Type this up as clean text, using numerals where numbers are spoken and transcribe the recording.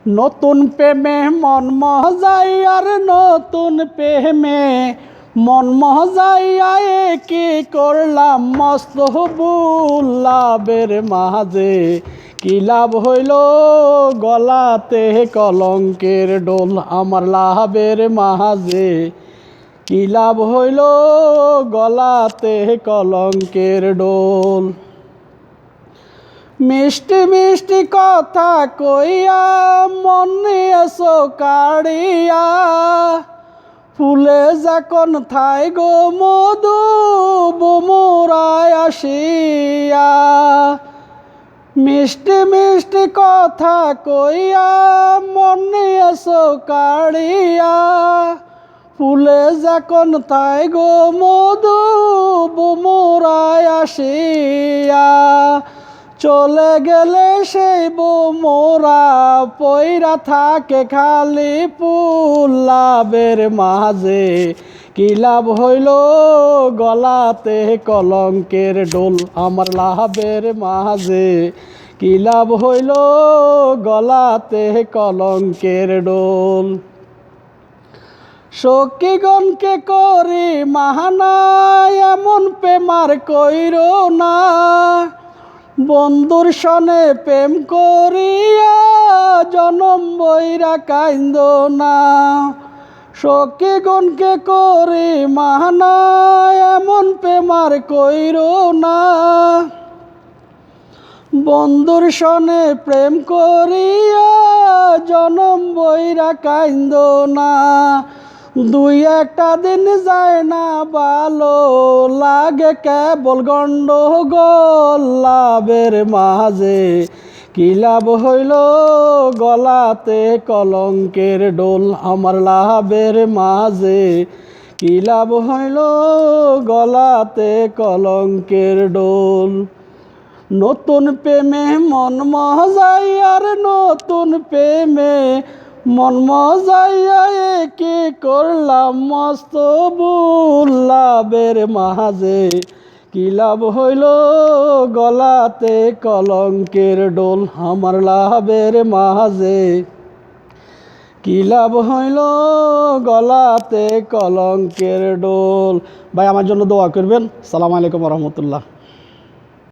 নতুন প্রেমে মন মজাই আর নতুন প্রেমে মন মজাইয়া কি করলাম মস্তবুল লাভের মাঝে কি লাভ হইল গলাতে কলঙ্কের ডোল আমার লাভের মাঝে কি লাভ হইল গলাতে কলঙ্কের ডোল। মিষ্টি মিষ্টি কথা কইয়া মনে এসো কাড়িয়া ফুলে যখন থাই গো মধু বুমুরায় আসিয়া। মিষ্টি মিষ্টি কথা কইয়া মনে এসো কাড়িয়া ফুলে যখন থাই গো মধু বুমুরায় আসিয়া। চলে গেলে সেই মোরা পইরা থাকে খালি ফুল লাভের মাঝে কি লাভ হইল গলাতে কলঙ্কের ডোল আমার লাভের মাঝে কি লাভ হইল গলাতে কলঙ্কের ডোল। সখীগণকে করি মাহানা এমন প্রেমার কইরো না বন্ধুর সনে প্রেম করিয়া জনম বইরা কাইন্দ না। সখীগণকে করি মাহানা এমন প্রেমার কইরো না বন্ধুর সনে প্রেম করিয়া জনম বইরা কাইন্দ না। দুই একটা দিন যায় না ভালো লাগে কেবল গন্ডগোল লাভের মাঝে কি লাভ হইল গলাতে কলঙ্কের ডোল আমার লাভের মাঝে কি লাভ হইল গলাতে কলঙ্কের ডোল। নতুন প্রেমে মন মজাই আর নতুন প্রেমে মন মজাইয়া কি করলাম মস্তবুল লাভের মাঝে কি লাভ হইল গলাতে কলঙ্কের ডোল আমার লাভের মাঝে কি লাভ হইল গলাতে কলঙ্কের ডোল। ভাই আমার জন্য দোয়া করবেন। আসসালামু আলাইকুম রহমতুল্লাহ।